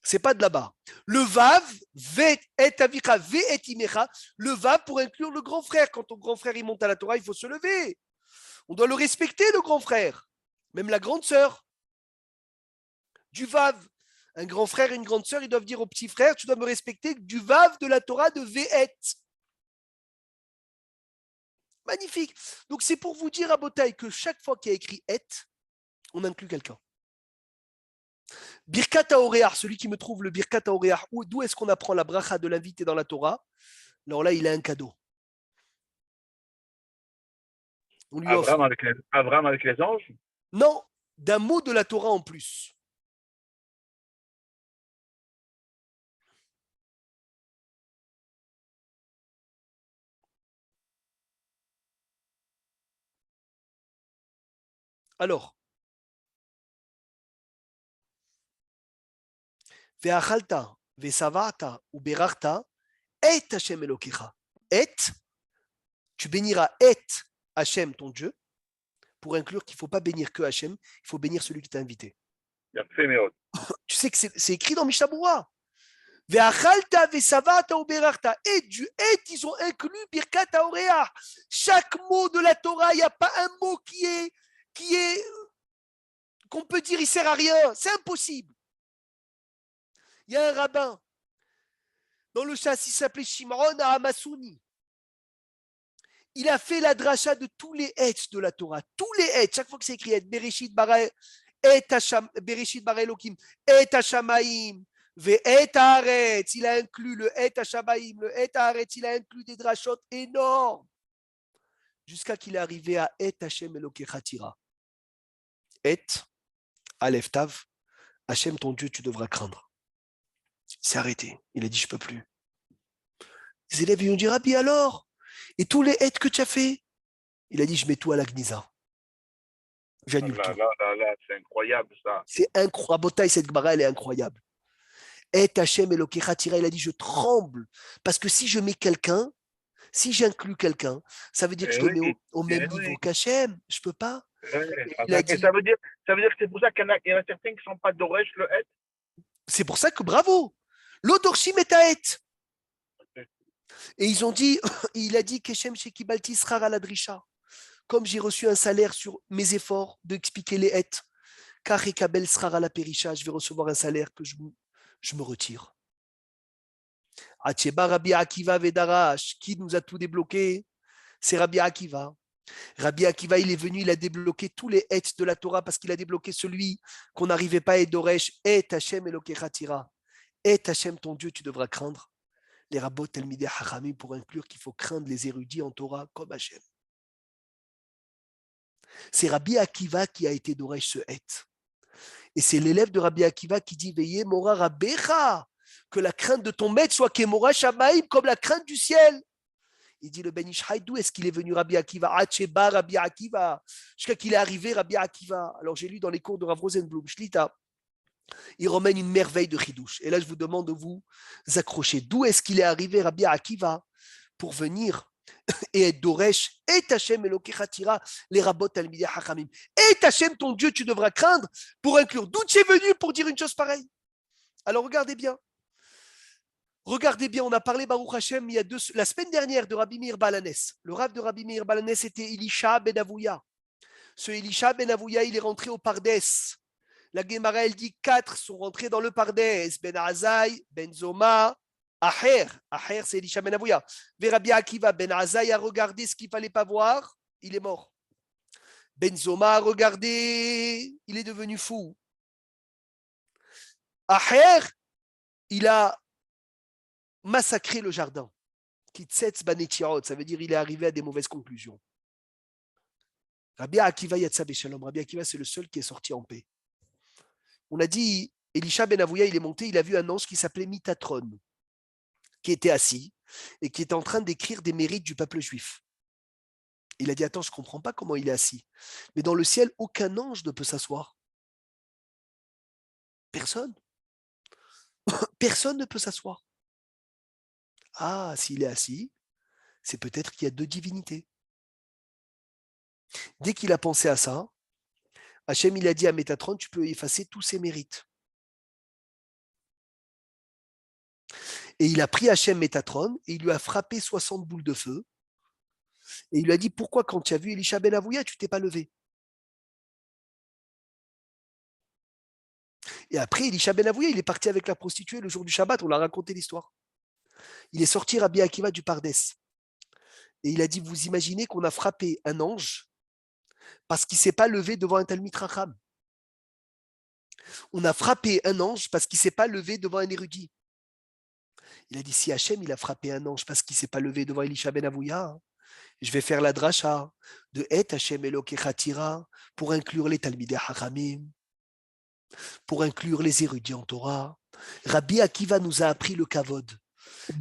C'est pas de là-bas. Le vav, vet et avika, ve et imecha, le vav pour inclure le grand frère. Quand ton grand frère il monte à la Torah, il faut se lever. On doit le respecter, le grand frère. Même la grande sœur. Du vav. Un grand frère et une grande sœur, ils doivent dire au petit frère, tu dois me respecter du vav de la Torah de ve'et. Magnifique. Donc c'est pour vous dire à Botaï que chaque fois qu'il y a écrit et, on inclut quelqu'un. Birkat HaOreach, celui qui me trouve le Birkat HaOreach, d'où est-ce qu'on apprend la bracha de l'invité dans la Torah? Alors là, il a un cadeau. On lui offre. Abraham avec les anges? Non, d'un mot de la Torah en plus. Alors, Ve'achalta, ve'savata, ou berachta, et Hashem Elokecha. Et, tu béniras et Hashem, ton Dieu, pour inclure qu'il ne faut pas bénir que Hashem, il faut bénir celui qui t'a invité. Tu sais que c'est écrit dans Mishnah Berurah. Ve'achalta, ve'savata, ou berachta. Et du et, ils ont inclus Birkat HaOreach. Chaque mot de la Torah, il n'y a pas un mot qu'on peut dire il sert à rien. C'est impossible. Il y a un rabbin dans le chasse, il s'appelait Shimon à Hamassouni. Il a fait la dracha de tous les hets de la Torah. Tous les hets, chaque fois que c'est écrit et Bereshit bara Elohim, et Hashamaim, ve et Haaretz. Il a inclus le et Hashamaim, le et Haaretz. Il a inclus des drachot énormes. Jusqu'à qu'il est arrivé à et Hashem Elokecha tira. Et, Aleph Tav, Hashem ton Dieu, tu devras craindre. Il s'est arrêté. Il a dit, je ne peux plus. Les élèves lui ont dit, Rabbi, alors? Et tous les hêtes que tu as fait? Il a dit, je mets tout à la Gniza. J'annule tout. C'est incroyable ça. C'est incroyable. Botaï, cette Gemara, elle est incroyable. Et Hachem Elokecha tira, il a dit, je tremble. Parce que si je mets quelqu'un, si j'inclus quelqu'un, ça veut dire que je le mets au même niveau qu'Hachem. Je ne peux pas. Ça veut dire que c'est pour ça qu'il y en a certains qui ne sont pas d'Oresh, le Het. C'est pour ça que bravo. L'Odorshim est à Et. Et ils ont dit, il a dit Keshem Shekibalti Srar à la Drisha. Comme j'ai reçu un salaire sur mes efforts d'expliquer les hêtes, car Ekabel Srar à la Périsha, je vais recevoir un salaire que je me retire. Acheba Rabbi Akiva Vedarash, qui nous a tout débloqué? C'est Rabbi Akiva. Rabbi Akiva, il est venu, il a débloqué tous les hets de la Torah parce qu'il a débloqué celui qu'on n'arrivait pas à Edoresh. Et Hachem Elokecha tira. Et Hachem, ton Dieu, tu devras craindre. Les rabbot Talmidei Hachamim pour inclure qu'il faut craindre les érudits en Torah comme Hachem. C'est Rabbi Akiva qui a été Doresh ce het. Et c'est l'élève de Rabbi Akiva qui dit Veillez Mora Rabbecha, que la crainte de ton maître soit Kemora Shamaim, comme la crainte du ciel. Il dit le Ben Ishai, d'où est-ce qu'il est venu Rabbi Akiva? Acheba Rabbi Akiva, jusqu'à qu'il est arrivé Rabbi Akiva. Alors j'ai lu dans les cours de Rav Rosenblum, Shlita, il ramène une merveille de Chidouche. Et là je vous demande de vous accrocher. D'où est-ce qu'il est arrivé Rabbi Akiva pour venir et être Doresh, et Hachem Elokecha tira, les rabbot Talmidei Hachamim. Et Hachem, ton Dieu, tu devras craindre, pour inclure. D'où tu es venu pour dire une chose pareille? Alors regardez bien. Regardez bien, on a parlé Baruch Hashem la semaine dernière de Rabbi Meir Balanès. Le rave de Rabbi Meir Balanès était Elisha ben Avouya. Ce Elisha ben Avouya, il est rentré au Pardes. La Gemara, elle dit 4 sont rentrés dans le Pardes. Ben Azaï, Ben Zoma, Aher, c'est Elisha ben Avouya. Rabbi Akiva, Ben Azaï a regardé ce qu'il ne fallait pas voir, il est mort. Ben Zoma a regardé, il est devenu fou. Aher, il a massacré le jardin. Kitsetz banetiot, ça veut dire il est arrivé à des mauvaises conclusions. Rabbi Akiva yatsa beshalom. Rabbi Akiva, c'est le seul qui est sorti en paix. On a dit, Elisha ben Avouya, il est monté, il a vu un ange qui s'appelait Mitatron, qui était assis et qui était en train d'écrire des mérites du peuple juif. Il a dit, attends, je ne comprends pas comment il est assis. Mais dans le ciel, aucun ange ne peut s'asseoir. Personne. Personne ne peut s'asseoir. Ah, s'il est assis, c'est peut-être qu'il y a 2 divinités. Dès qu'il a pensé à ça, Hachem, il a dit à Métatron, tu peux effacer tous ses mérites. Et il a pris Hachem Métatron et il lui a frappé 60 boules de feu. Et il lui a dit, pourquoi quand tu as vu Elisha ben Avouya, tu ne t'es pas levé? Et après, Elisha ben Avouya, il est parti avec la prostituée le jour du Shabbat, on l'a raconté l'histoire. Il est sorti Rabbi Akiva du Pardès. Et il a dit, vous imaginez qu'on a frappé un ange parce qu'il ne s'est pas levé devant un Talmid Chacham. On a frappé un ange parce qu'il ne s'est pas levé devant un érudit. Il a dit, si Hachem, il a frappé un ange parce qu'il ne s'est pas levé devant Elisha ben Avouya, je vais faire la dracha de Et Hachem Elokecha tira pour inclure les Talmidei Hachamim, pour inclure les érudits en Torah. Rabbi Akiva nous a appris le kavod.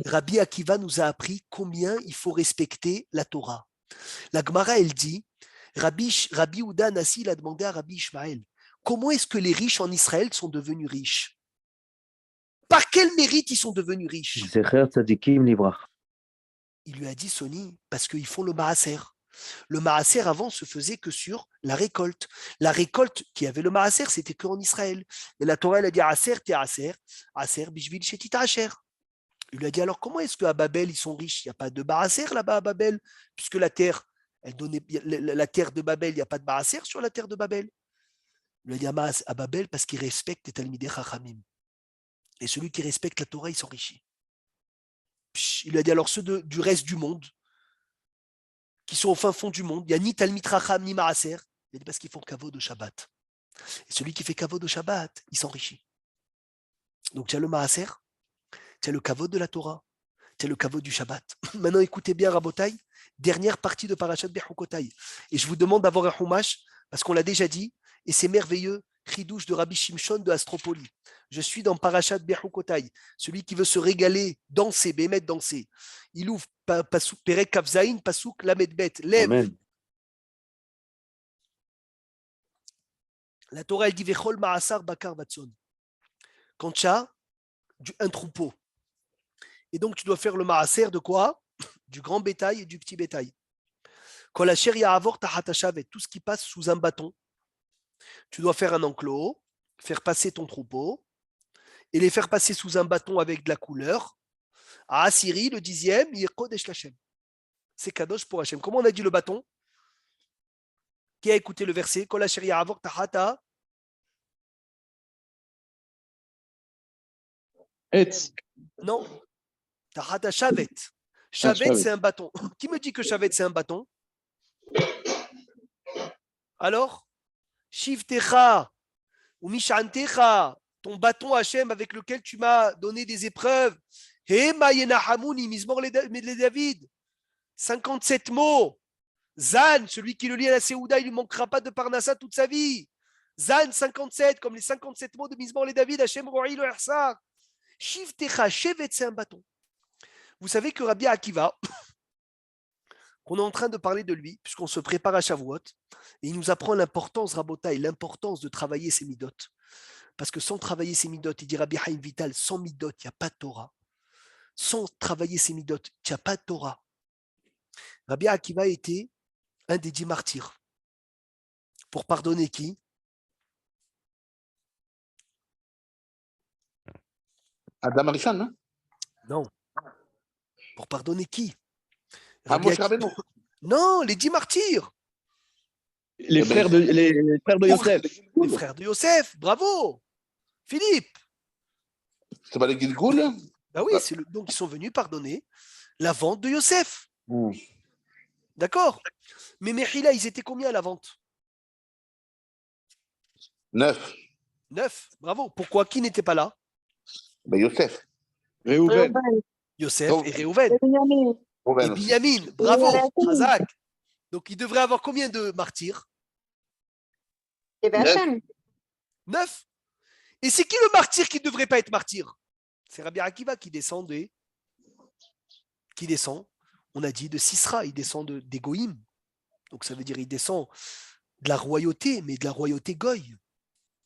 Rabbi Akiva nous a appris combien il faut respecter la Torah. La Gemara, elle dit, Rabbi Ouda Nassi, il a demandé à Rabbi Ishmael, comment est-ce que les riches en Israël sont devenus riches? Par quel mérite ils sont devenus riches? Il lui a dit, Soni, parce qu'ils font le maaser. Le maaser avant se faisait que sur la récolte. La récolte qui avait le maaser, c'était qu'en Israël. Et la Torah, elle a dit, aser, te aser, aser, bishvil, shetita asher. Il lui a dit, alors comment est-ce qu'à Babel, ils sont riches? Il n'y a pas de maaser là-bas à Babel, puisque la terre, la terre de Babel, il n'y a pas de maaser sur la terre de Babel. Il lui a dit, à Babel, parce qu'il respecte les Talmidei Chachamim. Et celui qui respecte la Torah, il s'enrichit. Il lui a dit, alors ceux du reste du monde, qui sont au fin fond du monde, il n'y a ni Talmid Chacham, ni Maaser. Il a dit, parce qu'ils font kavod au Shabbat. Et celui qui fait kavod au Shabbat, il s'enrichit. Donc tu as le Maaser, tu as le kavod de la Torah, tu as le kavod du Shabbat. Maintenant, écoutez bien, Rabotai, dernière partie de Parashat Bechukotai. Et je vous demande d'avoir un Chumash, parce qu'on l'a déjà dit, et c'est merveilleux, Chidouche de Rabbi Shimshon de Astropoli. Je suis dans Parashat Bechukotai. Celui qui veut se régaler, danser, bémet danser. Il ouvre Perek Kavzaïn, Pasuk Lamed Bet. Lève. Amen. La Torah, elle dit Vechol Ma'asar Bakar Vatson. Quand tu as un troupeau. Et donc, tu dois faire le Ma'aser de quoi? Du grand bétail et du petit bétail. Kol Asher Ya'avor Tahat Hashavet, tout ce qui passe sous un bâton. Tu dois faire un enclos, faire passer ton troupeau et les faire passer sous un bâton avec de la couleur. À Assyrie, le 10e, Yekodesh Lachem. C'est Kadosh pour Hachem. Comment on a dit le bâton? Qui a écouté le verset? Kol Asher Ya'avor Tahata. Etz. Non. Tahata Shavet. Shavet, c'est un bâton. Qui me dit que Shavet, c'est un bâton? Alors, Shivtecha ou Mishantecha, ton bâton Hachem avec lequel tu m'as donné des épreuves. Hema Yenahamouni, Mizmor les David. 57 mots. Zan, celui qui le lit à la Séouda, il ne lui manquera pas de Parnassa toute sa vie. Zan 57, comme les 57 mots de Mizmor les David, Hachem Ro'i le Hersar. Shivtecha, Shevet, c'est un bâton. Vous savez que Rabbi Akiva, qu'on est en train de parler de lui, puisqu'on se prépare à Shavuot, et il nous apprend l'importance, Rabotai, l'importance de travailler ses midot. Parce que sans travailler ses midot, il dit Rabbi Haïm Vital, sans midot, il n'y a pas de Torah. Sans travailler ses midot, il n'y a pas de Torah. Rabbi Akiva était un des 10 martyrs. Pour pardonner qui? Adam Arishon, non? Non. Pour pardonner qui? Moshe Rabbeinu. Non, les 10 martyrs. Les frères de Yosef. Les frères de Yosef, bravo. Philippe. C'est pas les Gilgoul? Ben oui, donc ils sont venus pardonner la vente de Yosef. D'accord? Mais Mechila, ils étaient combien à la vente? 9. 9, bravo. Pourquoi? Qui n'était pas là? Ben Yosef. Réhouven. Yosef et Réhouven. Et Benjamin. Et Binyamin, bravo. Razak. Donc il devrait avoir combien de martyrs? Et Hachem. 9. Et c'est qui le martyr qui ne devrait pas être martyr? C'est Rabbi Akiva qui descend. On a dit de Sisra, il descend d'Égoïm. Donc ça veut dire il descend de la royauté, mais de la royauté goy.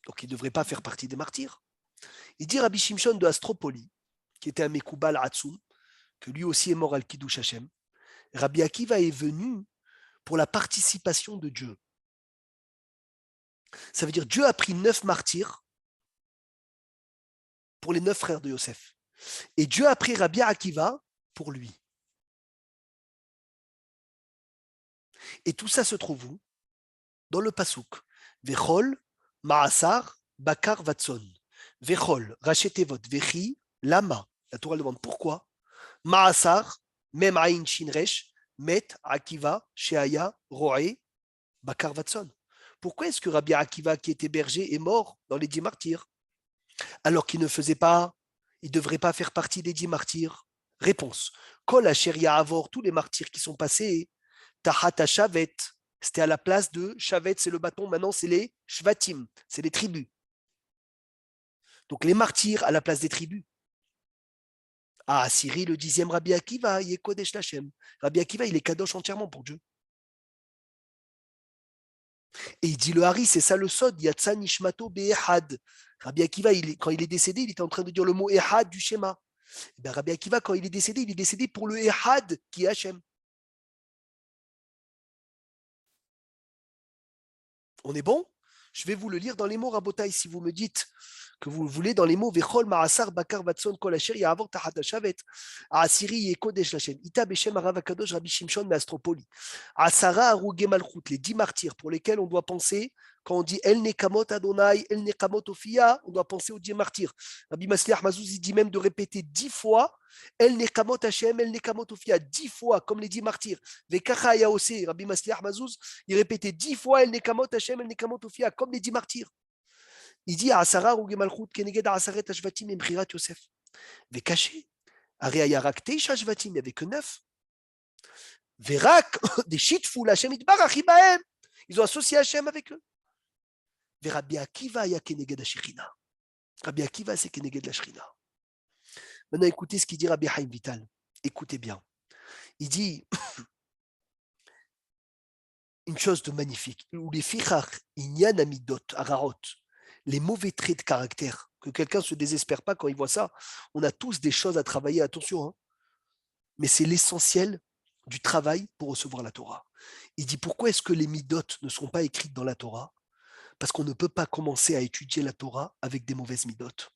Donc il ne devrait pas faire partie des martyrs. Il dit Rabbi Shimshon de Astropoli, qui était un Mekoubal Hatsoum, que lui aussi est mort al Kiddush Hashem. Rabbi Akiva est venu pour la participation de Dieu. Ça veut dire Dieu a pris 9 martyrs pour les 9 frères de Yosef. Et Dieu a pris Rabbi Akiva pour lui. Et tout ça se trouve où? Dans le Pasuk. Vechol, Maasar, Bakar, Vatson. Vechol, Rachetevot, Vechi, Lama. La Torah demande pourquoi? Maasar, Mem Aïn Shinresh, Met, Akiva, Sheaya, Roé, Bakar, Vatson. Pourquoi est-ce que Rabbi Akiva, qui était berger, est mort dans les 10 martyrs? Alors qu'il ne faisait pas, il ne devrait pas faire partie des 10 martyrs. Réponse. Kol Asher Avor, tous les martyrs qui sont passés, Tahata Shavet, c'était à la place de Shavet, c'est le bâton, maintenant c'est les Shvatim, c'est les tribus. Donc les martyrs à la place des tribus. Ah, Syrie, le 10e Rabbi Akiva, il est Kodesh Lachem. Rabbi Akiva, il est Kadosh entièrement pour Dieu. Et il dit le Hari, c'est ça le Sod, Yatsa Nishmato Be'ehad. Rabbi Akiva, quand il est décédé, il était en train de dire le mot Ehad du schéma. Et bien, Rabbi Akiva, quand il est décédé pour le Ehad qui est Hachem. On est bon? Je vais vous le lire dans les mots Rabotai si vous me dites que vous voulez dans les mots Vechol Maasar Bakar Vatson Kol Asher Ya'avor Tahat Hashavet Asiri Yekodesh Lachem Ita Beshem Arav Akadosh Rabbi Shimshon Meastropoli Asara Arugé Malchut, les 10 martyrs pour lesquels on doit penser quand on dit El Nekamot Adonai, El Nekamot Ophia, on doit penser aux 10 martyrs. Rabbi Masliach Mazouz il dit même de répéter 10 fois El Nekamot Hashem, El Nekamot Ophia, 10 fois comme les 10 martyrs. Vekacha Yaosé, Rabbi Masliach Mazouz, il répétait 10 fois El Nekamot Hashem, El Nekamot Ophia, comme les 10 martyrs. Il dit Asara Arugé Malchut, Keneged Asaret Ashvatim et Mchirat Yosef. Vekaché, Areayarak Teisha Ashvatim, il n'y avait que 9. Verak, des Shitful Hashem Itbarach Ibahem, ils ont associé Hashem avec eux. Rabbi Akiva ya keneged la Rabbi Akiva, c'est keneged la Shrina. Maintenant, écoutez ce qu'il dit Rabbi Haïm Vital. Écoutez bien. Il dit une chose de magnifique. Ou les fichach, inyan amidot, ararot, les mauvais traits de caractère, que quelqu'un ne se désespère pas quand il voit ça. On a tous des choses à travailler, attention. Hein. Mais c'est l'essentiel du travail pour recevoir la Torah. Il dit pourquoi est-ce que les midot ne sont pas écrites dans la Torah? Parce qu'on ne peut pas commencer à étudier la Torah avec des mauvaises midotes.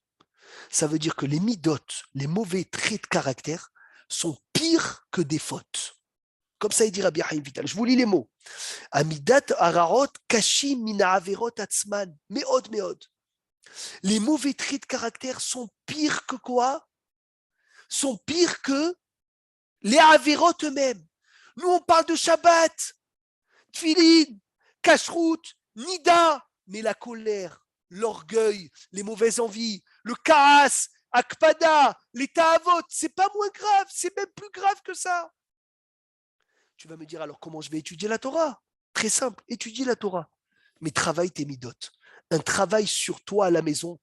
Ça veut dire que les midotes, les mauvais traits de caractère, sont pires que des fautes. Comme ça, il dit Rabbi Haïm Vital. Je vous lis les mots. Amidat ararot kashim mina averot atzman. Meod. Les mauvais traits de caractère sont pires que quoi? sont pires que les avérotes eux-mêmes. Nous, on parle de Shabbat, Tfilin, Kashrut, Nida, mais la colère, l'orgueil, les mauvaises envies, le kaas, Akpada, les ta'avot, c'est pas moins grave, c'est même plus grave que ça. Tu vas me dire alors comment je vais étudier la Torah? Très simple, étudie la Torah, mais travaille tes midot. Un travail sur toi à la maison,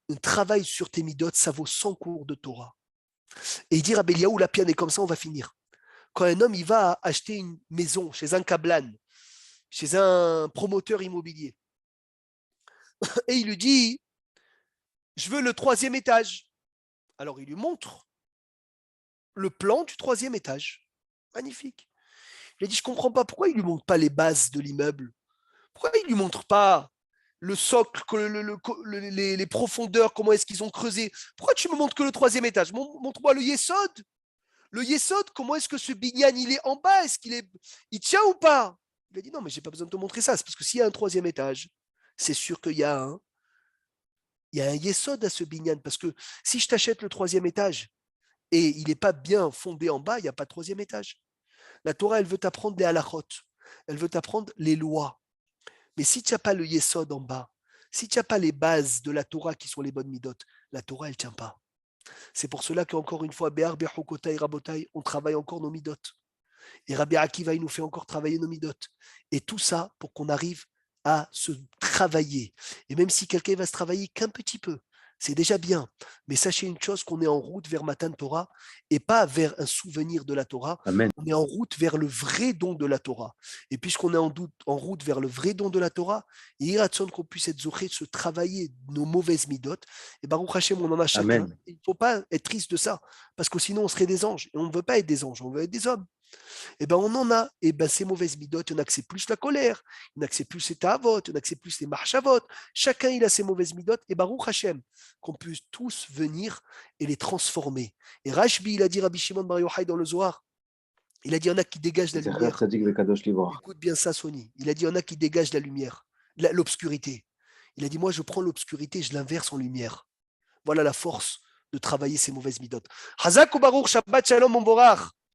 un travail sur tes midot, ça vaut 100 cours de Torah. Et il dit Rabbi Eliaou, la piane est comme ça, on va finir. Quand un homme il va acheter une maison chez un kablan, chez un promoteur immobilier, et il lui dit, je veux le 3e étage. Alors il lui montre le plan du 3e étage. Magnifique. Il a dit, je ne comprends pas pourquoi il ne lui montre pas les bases de l'immeuble. Pourquoi il ne lui montre pas le socle, les profondeurs, comment est-ce qu'ils ont creusé? Pourquoi tu me montres que le 3e étage? Montre-moi le yesod. Le yesod, comment est-ce que ce binyan, il est en bas? Est-ce il tient ou pas? Il a dit, non, mais je n'ai pas besoin de te montrer ça. C'est parce que s'il y a un 3e étage, c'est sûr qu'il y a un yesod à ce binyan. Parce que si je t'achète le 3e étage et il n'est pas bien fondé en bas, il n'y a pas de 3e étage. La Torah, elle veut t'apprendre les halachot. Elle veut t'apprendre les lois. Mais si tu n'as pas le yesod en bas, si tu n'as pas les bases de la Torah qui sont les bonnes midot, la Torah, elle ne tient pas. C'est pour cela qu'encore une fois, Béar, Bechokotai, Rabotai, on travaille encore nos midot. Et Rabbi Akiva, il nous fait encore travailler nos midot. Et tout ça pour qu'on arrive à se travailler. Et même si quelqu'un va se travailler qu'un petit peu, c'est déjà bien. Mais sachez une chose, qu'on est en route vers Matan Torah et pas vers un souvenir de la Torah. Amen. On est en route vers le vrai don de la Torah. Et puisqu'on est en route vers le vrai don de la Torah, il y a qu'on puisse être zoché de se travailler nos mauvaises midot. Et Baruch Hashem, on en a chacun. Amen. Il ne faut pas être triste de ça, parce que sinon on serait des anges. Et on ne veut pas être des anges, on veut être des hommes. Et ben on en a. Et ben ces mauvaises midot, il y en a que c'est plus la colère, il y en a que c'est plus les ta'avot, il y en a que c'est plus les marchavot. Chacun il a ses mauvaises midot. Et Baruch Hashem, qu'on puisse tous venir et les transformer. Et Rashbi, il a dit, Rabbi Shimon Bar Yochai dans le Zohar, il a dit, il y en a qui dégagent la lumière. Écoute bien ça, Sony. Il a dit, il y en a qui dégagent la lumière, l'obscurité. Il a dit, moi je prends l'obscurité, je l'inverse en lumière. Voilà la force de travailler ces mauvaises midot. Hazak ou Baruch, Shabbat Shalom, mon Borach.